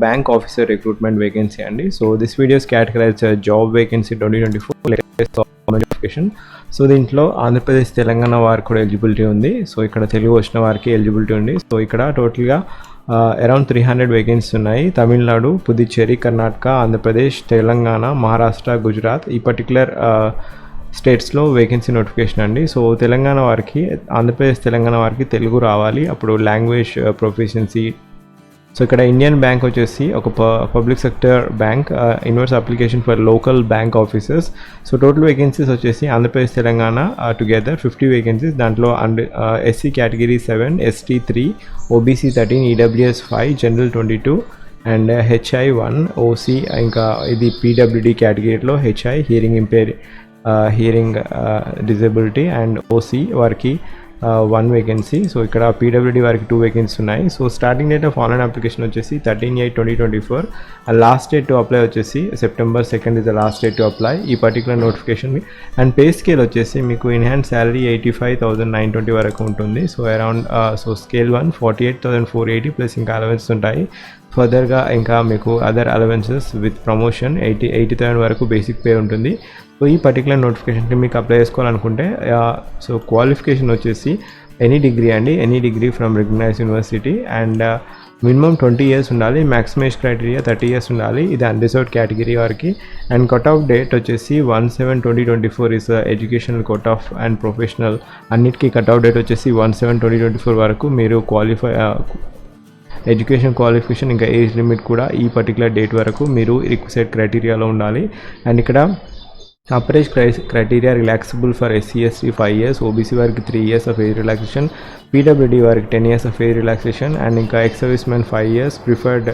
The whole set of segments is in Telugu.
బ్యాంక్ ఆఫీసర్ రిక్రూట్మెంట్ వేకెన్సీ అండి. So this videos categorise job vacancy 2024 latest notification. So దీంట్లో ఆంధ్రప్రదేశ్ తెలంగాణ వారికి కూడా ఎలిజిబిలిటీ ఉంది. సో ఇక్కడ తెలుగు వచ్చిన వారికి ఎలిజిబిలిటీ ఉంది. సో ఇక్కడ టోటల్గా అరౌండ్ 300 వేకెన్సీస్ ఉన్నాయి. తమిళనాడు, పుదుచ్చేరి, కర్ణాటక, ఆంధ్రప్రదేశ్, తెలంగాణ, మహారాష్ట్ర, గుజరాత్ ఈ పర్టికులర్ స్టేట్స్లో వేకెన్సీ నోటిఫికేషన్ అండి. సో తెలంగాణ వారికి, ఆంధ్రప్రదేశ్ తెలంగాణ వారికి తెలుగు రావాలి, అప్పుడు లాంగ్వేజ్ ప్రొఫిషియన్సీ. సో ఇక్కడ ఇండియన్ బ్యాంక్ వచ్చేసి ఒక public sector bank, invites application for local bank officers. So total vacancies వచ్చేసి ఆంధ్రప్రదేశ్ తెలంగాణ టుగెదర్ 50 వేకెన్సీస్. దాంట్లో SC category 7, ST 3, OBC 13, EWS 5, general 22 and HI 1, OC ఇంకా ఇది పీడబ్ల్యూడి కేటగిరీలో HI hearing disability and OC వారికి 1 వేకెన్సీ. సో ఇక్కడ పీడబ్ల్యూడి వారికి 2 వేకెన్సీ ఉన్నాయి. So starting date of online application వచ్చేసి 13/8/2024. లాస్ట్ డేట్ టు అప్లై వచ్చేసి September 2 is the last date to apply ఈ particular notification. And pay scale వచ్చేసి మీకు ఇన్ హ్యాండ్ శాలరీ 85,920 వరకు ఉంటుంది. So around so scale 1 48,480 plus ఇంకా అలవెన్స్ ఉంటాయి. ఫర్దర్గా ఇంకా మీకు అదర్ అలవెన్సెస్ విత్ ప్రమోషన్ 80,000 వరకు బేసిక్ పే ఉంటుంది. సో ఈ పర్టికులర్ నోటిఫికేషన్కి మీకు అప్లై చేసుకోవాలనుకుంటే సో క్వాలిఫికేషన్ వచ్చేసి ఎనీ డిగ్రీ అండి, any degree from recognised university and minimum 20 years ఉండాలి. మ్యాక్సిమం ఏజ్ క్రైటీరియా 30 years ఉండాలి. ఇది అన్రిజర్వ్డ్ కేటగిరీ వారికి. అండ్ కట్ ఆఫ్ డేట్ వచ్చేసి 1/7/2024 is educational cut off and professional అన్నిటికీ కట్ ఆఫ్ డేట్ వచ్చేసి 1/7/2024 వరకు మీరు ఎడ్యుకేషన్ క్వాలిఫికేషన్ ఇంకా ఏజ్ లిమిట్ కూడా ఈ పర్టికులర్ డేట్ వరకు మీరు రిక్వెస్టెడ్ క్రైటీరియాలో ఉండాలి. అండ్ ఇక్కడ upper age criteria relaxable for SC ST 5 years, OBC వారికి 3 years of age relaxation, PWD వారికి 10 years of age relaxation and ఇంకా ex servicemen 5 years, preferred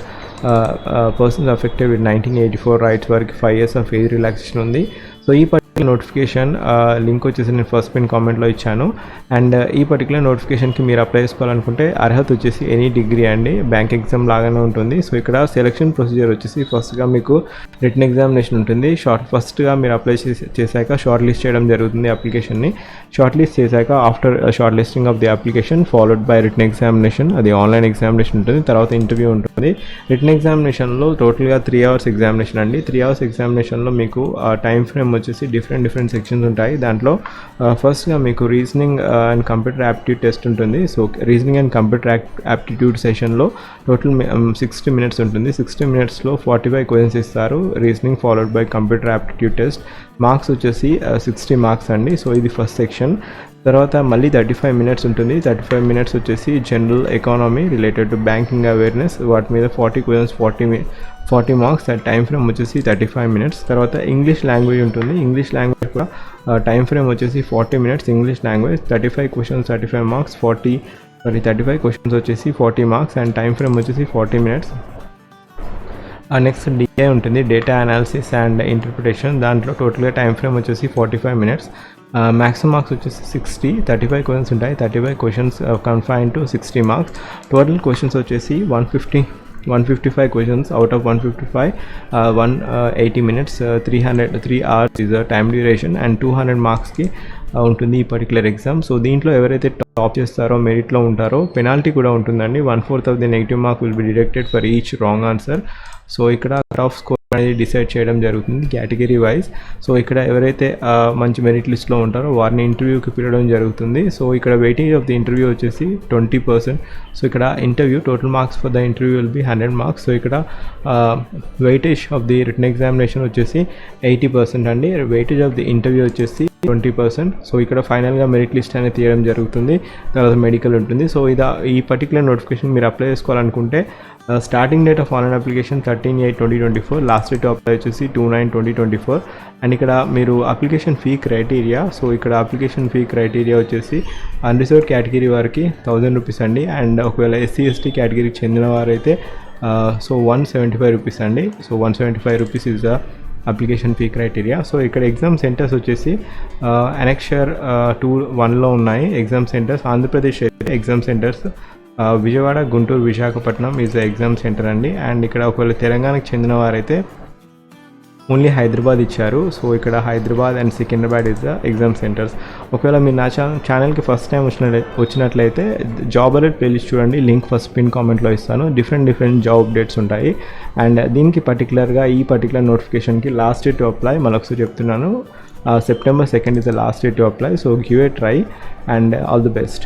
persons affected with 1984 riots వారికి 5 years ఆఫ్ ఏజ్ రిలాక్సేషన్ ఉంది. సో ఈ పర్టికులర్ నోటిఫికేషన్ లింక్ వచ్చేసి నేను ఫస్ట్ పిన్ కామెంట్లో ఇచ్చాను. అండ్ ఈ పర్టికులర్ నోటిఫికేషన్కి మీరు అప్లై చేసుకోవాలనుకుంటే అర్హత వచ్చేసి ఎనీ డిగ్రీ అండి, బ్యాంక్ ఎగ్జామ్ లాగానే ఉంటుంది. సో ఇక్కడ సెలక్షన్ ప్రొసీజర్ వచ్చేసి ఫస్ట్గా మీకు రిటన్ ఎగ్జామినేషన్ ఉంటుంది. ఫస్ట్గా మీరు అప్లై చేశాక షార్ట్ లిస్ట్ చేయడం జరుగుతుంది అప్లికేషన్ని. షార్ట్ లిస్ట్ చేశాక after short listing of the application followed by written examination, అది ఆన్లైన్ ఎగ్జామినేషన్ ఉంటుంది. తర్వాత ఇంటర్వ్యూ ఉంటుంది. రిటన్ ఎగ్జామినేషన్లో టోటల్గా 3 hours ఎగ్జామినేషన్ అండి. 3 hours ఎగ్జామినేషన్లో మీకు టైం ఫ్రేమ్ వచ్చేసి డిఫరెంట్ సెక్షన్స్ ఉంటాయి. దాంట్లో ఫస్ట్గా మీకు reasoning and computer aptitude test ఉంటుంది. So reasoning and computer aptitude సెషన్లో టోటల్ 60 minutes ఉంటుంది. 60 minutesలో 45 questions ఇస్తారు. Reasoning followed by computer aptitude test. Marks వచ్చేసి 60 marks అండి. సో ఇది ఫస్ట్ సెక్షన్. తర్వాత మళ్ళీ 35 minutes ఉంటుంది. 35 minutes వచ్చేసి general economy related to banking awareness, వాటి మీద 40 questions 40 marks. టైం ఫ్రేమ్ వచ్చేసి 35 minutes. తర్వాత ఇంగ్లీష్ లాంగ్వేజ్ ఉంటుంది. ఇంగ్లీష్ లాంగ్వేజ్ కూడా టైం ఫ్రేమ్ వచ్చేసి 40 minutes. English language 35 questions 35 marks, 35 questions వచ్చేసి 40 marks అండ్ టైం ఫ్రేమ్ వచ్చేసి 40 minutes. నెక్స్ట్ డిఐ ఉంటుంది, డేటా అనాలిసిస్ అండ్ ఇంటర్ప్రిటేషన్. దాంట్లో టోటల్గా టైం ఫ్రేమ్ వచ్చేసి 45 minutes. మ్యాక్సిమం మార్క్స్ వచ్చేసి 60, 35 questions ఉంటాయి. 35 questions confine to 60 marks. Total questions వచ్చేసి 155 questions out of 155, 180 minutes, 3 hours is a time duration and 200 marksకి ఉంటుంది ఈ పర్టికులర్ ఎగ్జామ్. సో దీంట్లో ఎవరైతే టాప్ చేస్తారో, మెరిట్లో ఉంటారో పెనాల్టీ కూడా ఉంటుందండి. 1/4 of the negative mark will be deducted for each wrong answer. So ఇక్కడ కట్ ఆఫ్ స్కోర్ అనేది డిసైడ్ చేయడం జరుగుతుంది కేటగిరీ వైజ్. సో ఇక్కడ ఎవరైతే మంచి మెరిట్ లిస్ట్లో ఉంటారో వారిని ఇంటర్వ్యూకి పిలవడం జరుగుతుంది. సో ఇక్కడ వెయిటేజ్ ఆఫ్ ది ఇంటర్వ్యూ వచ్చేసి 20%. సో ఇక్కడ interview total marks for the interview will be 100 marks. So ఇక్కడ weightage of the written examination వచ్చేసి 80% అండి. వెయిటేజ్ ఆఫ్ ది ఇంటర్వ్యూ వచ్చేసి 20%. సో ఇక్కడ ఫైనల్గా మెరిట్ లిస్ట్ అనేది తీయడం జరుగుతుంది. తర్వాత మెడికల్ ఉంటుంది. సో ఈ పర్టికులర్ నోటిఫికేషన్ మీరు అప్లై చేసుకోవాలనుకుంటే starting date of online application 13/8/2024. Last date apply వచ్చేసి 2/9/2024. అండ్ ఇక్కడ మీరు అప్లికేషన్ ఫీ క్రైటీరియా, సో ఇక్కడ అప్లికేషన్ ఫీ క్రైటీరియా వచ్చేసి అన్రిజర్వ్డ్ కేటగిరీ వారికి 1000 rupees అండి. అండ్ ఒకవేళ ఎస్సీ ఎస్టీ కేటగిరీకి చెందిన వారైతే సో 175 rupees అండి. So 175 rupees is the application fee criteria. So ఇక్కడ ఎగ్జామ్ సెంటర్స్ వచ్చేసి అనెక్షర్ 2-1లో ఉన్నాయి exam centres. Andhra Pradesh exam centres Vijayawada, Guntur, Visakhapatnam is the exam centre అండి. అండ్ ఇక్కడ ఒకవేళ తెలంగాణకు చెందిన వారైతే ఓన్లీ హైదరాబాద్ ఇచ్చారు. సో ఇక్కడ Hyderabad and Secunderabad is the exam centres. ఒకవేళ మీరు నా ఛానల్కి ఫస్ట్ టైం వచ్చినట్లయితే జాబ్ అలర్ట్ ప్లేలిస్ట్ చూడండి, లింక్ ఫస్ట్ పిన్ కామెంట్లో ఇస్తాను. డిఫరెంట్ జాబ్ అప్డేట్స్ ఉంటాయి. అండ్ దీనికి పర్టికులర్గా ఈ పర్టికులర్ నోటిఫికేషన్కి లాస్ట్ డేట్ టు అప్లై మళ్ళొకసారి చెప్తున్నాను, September 2nd is the last day to apply. So give it a try and all the best.